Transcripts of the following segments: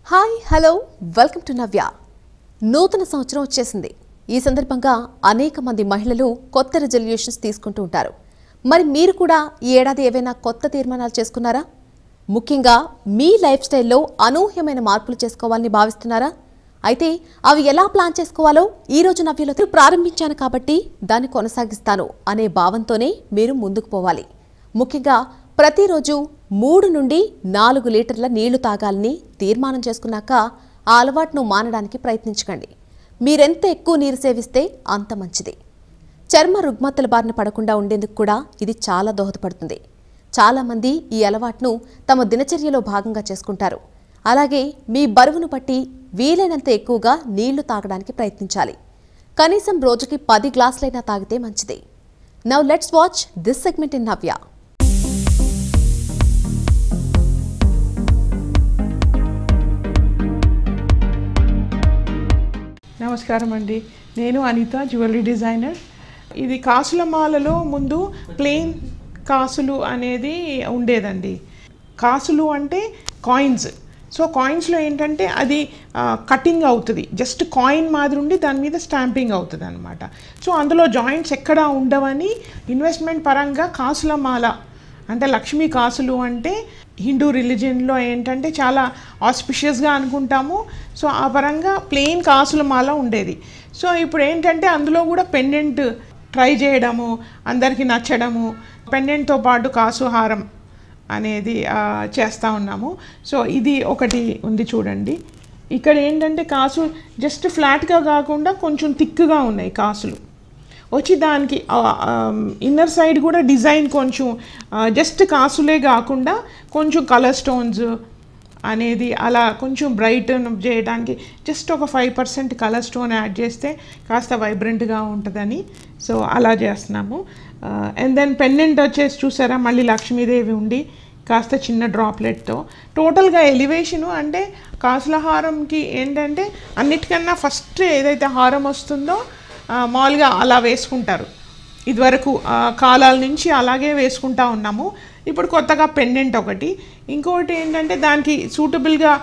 Hi hello welcome to నవ్య. నూతన సంవత్సరం వచ్చేసింది. ఈ సందర్భంగా అనేక మంది మహిళలు కొత్త రెజల్యూషన్స్ తీసుకుంటూ ఉంటారు. మరి మీరు కూడా ఈ ఏడాది ఏవైనా కొత్త తీర్మానాలు చేసుకున్నారా? ముఖ్యంగా మీ లైఫ్ స్టైల్లో అనూహ్యమైన మార్పులు చేసుకోవాలని భావిస్తున్నారా? అయితే అవి ఎలా ప్లాన్ చేసుకోవాలో ఈ రోజు నవ్యలో ప్రారంభించాను కాబట్టి దాన్ని కొనసాగిస్తాను అనే భావంతోనే మీరు ముందుకు పోవాలి. ముఖ్యంగా ప్రతిరోజు 3 నుండి 4 లీటర్ల నీళ్లు తాగాలని తీర్మానం చేసుకున్నాక ఆ అలవాటును మానడానికి ప్రయత్నించకండి. మీరెంత ఎక్కువ నీరు సేవిస్తే అంత మంచిది. చర్మ రుగ్మతల బారిన పడకుండా ఉండేందుకు కూడా ఇది చాలా దోహదపడుతుంది. చాలామంది ఈ అలవాటును తమ దినచర్యలో భాగంగా చేసుకుంటారు. అలాగే మీ బరువును బట్టి వీలైనంత ఎక్కువగా నీళ్లు తాగడానికి ప్రయత్నించాలి. కనీసం రోజుకి 10 గ్లాసులైనా తాగితే మంచిది. Now let's watch this segment in Navya. నమస్కారం అండి. నేను అనిత, జ్యువెలరీ డిజైనర్. ఇది కాసుల మాలలో ముందు ప్లెయిన్ కాసులు అనేది ఉండేదండి. కాసులు అంటే కాయిన్స్. సో కాయిన్స్లో ఏంటంటే అది కటింగ్ అవుతుంది, జస్ట్ కాయిన్ మాదిరి ఉండి దాని మీద స్టాంపింగ్ అవుతుంది అనమాట. సో అందులో జాయింట్స్ ఎక్కడా ఉండవని ఇన్వెస్ట్మెంట్ పరంగా కాసుల మాల అంటే లక్ష్మీ కాసులు అంటే హిందూ రిలీజియన్లో ఏంటంటే చాలా ఆస్పిషియస్గా అనుకుంటాము. సో ఆ పరంగా ప్లెయిన్ కాసుల మాల ఉండేది. సో ఇప్పుడు ఏంటంటే అందులో కూడా పెండెంట్ ట్రై చేయడము, అందరికీ నచ్చడము, పెండెంట్తో పాటు కాసు హారం అనేది చేస్తూ ఉన్నాము. సో ఇది ఒకటి ఉంది చూడండి. ఇక్కడ ఏంటంటే కాసు జస్ట్ ఫ్లాట్గా కాకుండా కొంచెం థిక్గా ఉన్నాయి కాసులు వచ్చి, దానికి ఇన్నర్ సైడ్ కూడా డిజైన్ కొంచెం జస్ట్ కాసులే కాకుండా కొంచెం కలర్ స్టోన్స్ అనేది అలా కొంచెం బ్రైట్ చేయడానికి జస్ట్ ఒక 5% కలర్ స్టోన్ యాడ్ చేస్తే కాస్త వైబ్రెంట్గా ఉంటుందని సో అలా చేస్తున్నాము. అండ్ దెన్ పెండెంట్ వచ్చేసి చూసారా, మళ్ళీ లక్ష్మీదేవి ఉండి కాస్త చిన్న డ్రాప్లెట్తో టోటల్గా ఎలివేషను. అంటే కాసుల హారంకి ఏంటంటే అన్నిటికన్నా ఫస్ట్ ఏదైతే హారం వస్తుందో మామూలుగా అలా వేసుకుంటారు. ఇదివరకు కాలాల నుంచి అలాగే వేసుకుంటా ఉన్నాము. ఇప్పుడు కొత్తగా పెండెంట్ ఒకటి, ఇంకొకటి ఏంటంటే దానికి సూటబుల్గా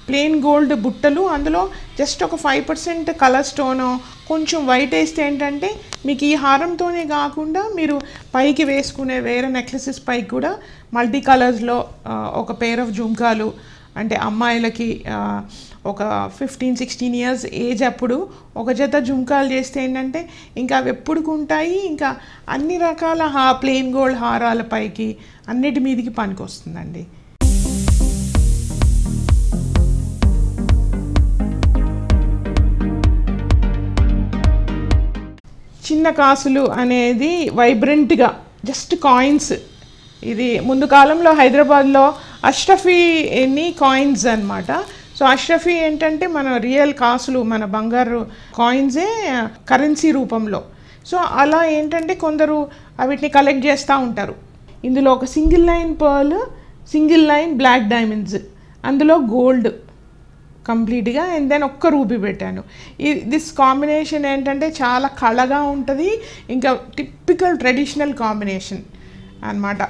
ప్లెయిన్ గోల్డ్ బుట్టలు, అందులో జస్ట్ ఒక 5% కలర్ స్టోను కొంచెం వైట్ వేస్తే ఏంటంటే మీకు ఈ హారంతోనే కాకుండా మీరు పైకి వేసుకునే వేరే నెక్లెసెస్ పైకి కూడా మల్టీ కలర్స్లో ఒక పేర్ ఆఫ్ జుంకాలు, అంటే అమ్మాయిలకి ఒక 15-16 ఇయర్స్ ఏజ్ అప్పుడు ఒక జత జుంకాలు చేస్తే ఏంటంటే ఇంకా అవి ఎప్పుడుకుంటాయి, ఇంకా అన్ని రకాల ప్లెయిన్ గోల్డ్ హారాల పైకి అన్నిటి మీదకి పనికి వస్తుందండి. చిన్న కాసులు అనేది వైబ్రెంట్గా జస్ట్ కాయిన్స్. ఇది ముందు కాలంలో హైదరాబాద్లో అష్రఫీని కాయిన్స్ అనమాట. సో అష్రఫీ ఏంటంటే మన రియల్ కాసులు, మన బంగారు కాయిన్సే కరెన్సీ రూపంలో. సో అలా ఏంటంటే కొందరు వీటిని కలెక్ట్ చేస్తూ ఉంటారు. ఇందులో ఒక single line pearl, single line black diamonds, అందులో గోల్డ్ కంప్లీట్గా, అండ్ దెన్ ఒక్క రూబీ పెట్టాను. దిస్ కాంబినేషన్ ఏంటంటే చాలా కళగా ఉంటుంది, ఇంకా టిపికల్ ట్రెడిషనల్ కాంబినేషన్ అన్నమాట.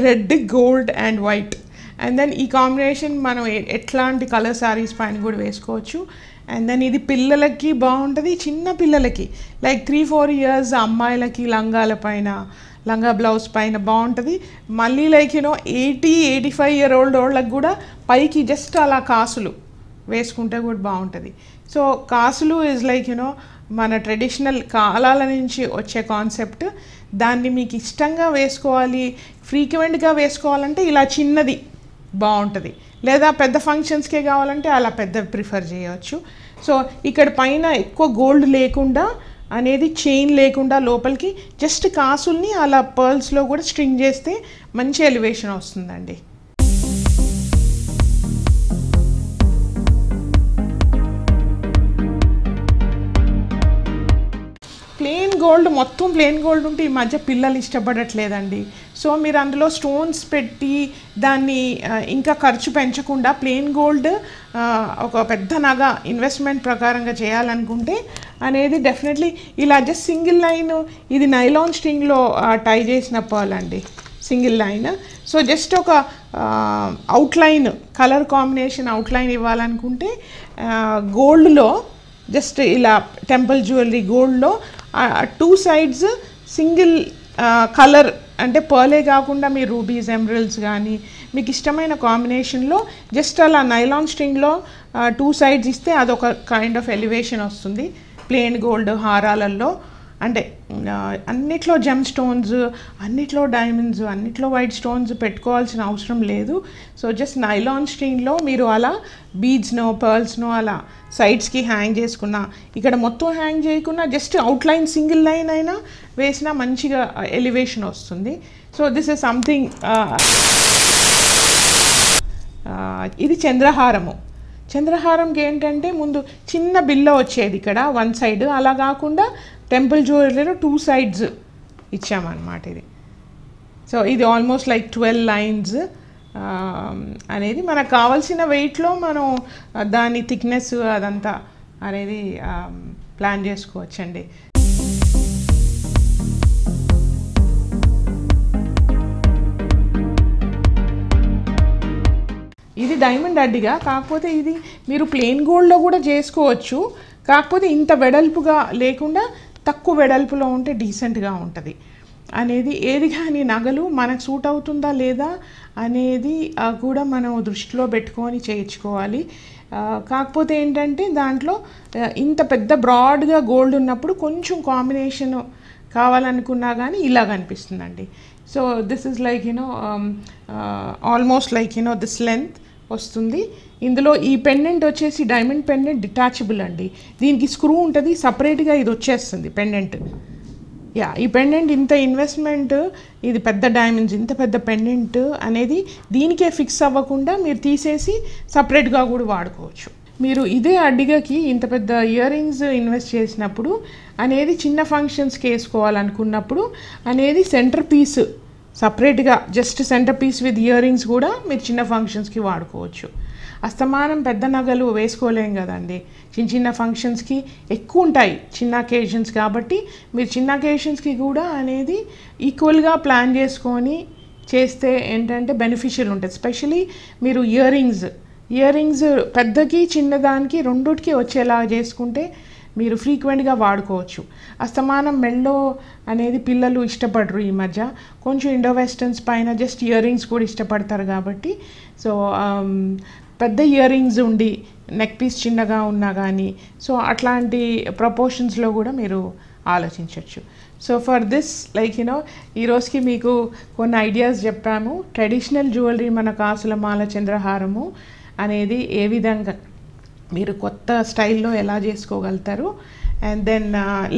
Red, gold and white. And then ఈ కాంబినేషన్ మనం ఎట్లాంటి కలర్ శారీస్ పైన కూడా వేసుకోవచ్చు. అండ్ దెన్ ఇది పిల్లలకి బాగుంటుంది, చిన్న పిల్లలకి లైక్ 3-4 ఇయర్స్ అమ్మాయిలకి లంగాల పైన, లంగా బ్లౌజ్ పైన బాగుంటుంది. మళ్ళీ లైక్ 80-85 ఇయర్ ఓల్డ్ వాళ్ళకి కూడా పైకి జస్ట్ అలా కాసులు వేసుకుంటే కూడా బాగుంటుంది. సో కాసులు ఈజ్ లైక్ మన ట్రెడిషనల్ కాలాల నుంచి వచ్చే కాన్సెప్ట్. దాన్ని మీకు ఇష్టంగా వేసుకోవాలి, ఫ్రీక్వెంట్గా వేసుకోవాలంటే ఇలా చిన్నది బాగుంటుంది, లేదా పెద్ద ఫంక్షన్స్కే కావాలంటే అలా పెద్ద ప్రిఫర్ చేయవచ్చు. సో ఇక్కడ పైన ఎక్కువ గోల్డ్ లేకుండా అనేది, చైన్ లేకుండా లోపలికి జస్ట్ కాసుల్ని అలా పర్ల్స్లో కూడా స్ట్రింగ్ చేస్తే మంచి ఎలివేషన్ వస్తుందండి. ప్లెయిన్ గోల్డ్, మొత్తం ప్లెయిన్ గోల్డ్ ఉంటే ఈ మధ్య పిల్లలు ఇష్టపడట్లేదండి. సో మీరు అందులో స్టోన్స్ పెట్టి దాన్ని ఇంకా ఖర్చు పెంచకుండా ప్లెయిన్ గోల్డ్ ఒక పెద్ద నగ ఇన్వెస్ట్మెంట్ ప్రకారంగా చేయాలనుకుంటే అనేది డెఫినెట్లీ ఇలా జస్ట్ సింగిల్ లైన్, ఇది నైలాన్ స్ట్రింగ్లో టై చేసిన పర్ల్ అండి, సింగిల్ లైన్. సో జస్ట్ ఒక అవుట్లైన్ కలర్ కాంబినేషన్ అవుట్లైన్ ఇవ్వాలనుకుంటే గోల్డ్లో జస్ట్ ఇలా టెంపుల్ జ్యువెలరీ గోల్డ్లో 2 sides సింగిల్ కలర్ అంటే పర్లే కాకుండా మీరు రూబీస్ ఎమరల్డ్స్ కానీ మీకు ఇష్టమైన కాంబినేషన్లో జస్ట్ అలా నైలాన్ స్ట్రింగ్లో 2 sides ఇస్తే అదొక కైండ్ ఆఫ్ ఎలివేషన్ వస్తుంది. ప్లెయిన్ గోల్డ్ హారాలలో అంటే అన్నిట్లో జెమ్ స్టోన్స్, అన్నిట్లో డైమండ్స్, అన్నిట్లో వైట్ స్టోన్స్ పెట్టుకోవాల్సిన అవసరం లేదు. సో జస్ట్ నైలాన్ స్ట్రింగ్లో మీరు అలా బీడ్స్నో పర్ల్స్నో అలా సైడ్స్కి హ్యాంగ్ చేసుకున్నా, ఇక్కడ మొత్తం హ్యాంగ్ చేయకున్నా జస్ట్ అవుట్లైన్ సింగిల్ లైన్ అయినా వేసినా మంచిగా ఎలివేషన్ వస్తుంది. So this is something. ఇది చంద్రహారము. చంద్రహారంకి ఏంటంటే ముందు చిన్న బిల్ల వచ్చేది ఇక్కడ 1 side, అలా కాకుండా టెంపుల్ జ్యువెలరీలో 2 sides ఇచ్చామన్నమాట ఇది. సో ఇది ఆల్మోస్ట్ లైక్ 12 lines అనేది మనకు కావాల్సిన వెయిట్లో మనం దాని థిక్నెస్ అదంతా అనేది ప్లాన్ చేసుకోవచ్చండి. ఇది డైమండ్ అడ్డిగా, కాకపోతే ఇది మీరు ప్లెయిన్ గోల్డ్లో కూడా చేసుకోవచ్చు. కాకపోతే ఇంత వెడల్పుగా లేకుండా తక్కువ వెడల్పులో ఉంటే డీసెంట్గా ఉంటుంది అనేది. ఏది కానీ నగలు మనకు సూట్ అవుతుందా లేదా అనేది కూడా మనం దృష్టిలో పెట్టుకొని చేయించుకోవాలి. కాకపోతే ఏంటంటే దాంట్లో ఇంత పెద్ద బ్రాడ్గా గోల్డ్ ఉన్నప్పుడు కొంచెం కాంబినేషన్ కావాలనుకున్నా కానీ ఇలా కనిపిస్తుందండి. So this is like almost like this length వస్తుంది. ఇందులో ఈ పెండెంట్ వచ్చేసి డైమండ్ పెండెంట్ డిటాచబుల్ అండి. దీనికి స్క్రూ ఉంటుంది, సపరేట్గా ఇది వచ్చేస్తుంది పెండెంట్. ఈ పెండెంట్ ఇంత ఇన్వెస్ట్మెంట్, ఇది పెద్ద డైమండ్స్ ఇంత పెద్ద పెండెంట్ అనేది దీనికే ఫిక్స్ అవ్వకుండా మీరు తీసేసి సపరేట్గా కూడా వాడుకోవచ్చు. మీరు ఇదే అడ్డిగకి ఇంత పెద్ద ఇయర్ రింగ్స్ ఇన్వెస్ట్ చేసినప్పుడు అనేది చిన్న ఫంక్షన్స్కి వేసుకోవాలనుకున్నప్పుడు అనేది సెంటర్ పీస్ సపరేట్గా just centre piece with earrings కూడా మీరు చిన్న ఫంక్షన్స్కి వాడుకోవచ్చు. అస్తమానం పెద్ద నగలు వేసుకోలేం కదండి. చిన్న చిన్న ఫంక్షన్స్కి ఎక్కువ ఉంటాయి చిన్న అకేషన్స్, కాబట్టి మీరు చిన్న అకేషన్స్కి కూడా అనేది ఈక్వల్గా ప్లాన్ చేసుకొని చేస్తే ఏంటంటే బెనిఫిషియల్ ఉంటుంది. ఎస్పెషలీ మీరు ఇయర్ రింగ్స్ పెద్దకి చిన్నదానికి రెండుకి వచ్చేలా చేసుకుంటే మీరు ఫ్రీక్వెంట్గా వాడుకోవచ్చు. అస్తమానం మెల్లో అనేది పిల్లలు ఇష్టపడరు ఈ మధ్య, కొంచెం ఇండో వెస్టర్న్స్ పైన జస్ట్ ఇయర్ రింగ్స్ కూడా ఇష్టపడతారు. కాబట్టి సో పెద్ద ఇయర్ రింగ్స్ ఉండి నెక్ పీస్ చిన్నగా ఉన్నా కానీ సో అట్లాంటి ప్రపోర్షన్స్లో కూడా మీరు ఆలోచించవచ్చు. సో ఫర్ దిస్ లైక్ ఈరోజుకి మీకు కొన్ని ఐడియాస్ చెప్పాము. ట్రెడిషనల్ జ్యువెలరీ మన కాసుల మాల చంద్రహారము అనేది ఏ విధంగా మీరు కొత్త స్టైల్లో ఎలా చేసుకోగలుగుతారు, అండ్ దెన్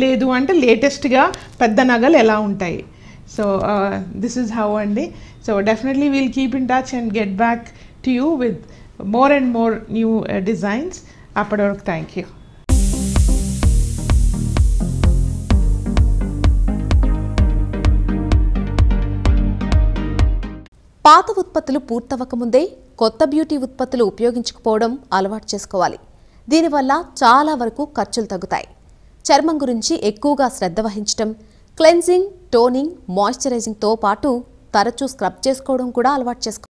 లేదు అంటే లేటెస్ట్గా పెద్ద నగలు ఎలా ఉంటాయి. సో దిస్ ఈజ్ హౌ అండి. So definitely wheel keep in touch and get back to you with more and more new designs. అప్పటి వరకు థ్యాంక్ యూ. పాత ఉత్పత్తులు పూర్తవకముందే కొత్త బ్యూటీ ఉత్పత్తులు ఉపయోగించుకోవడం అలవాటు చేసుకోవాలి. దీనివల్ల చాలా వరకు ఖర్చులు తగ్గుతాయి. చర్మం గురించి ఎక్కువగా శ్రద్ధ వహించడం, క్లెన్జింగ్, టోనింగ్, మాయిశ్చరైజింగ్తో పాటు తరచూ స్క్రబ్ చేసుకోవడం కూడా అలవాటు చేసుకోవాలి.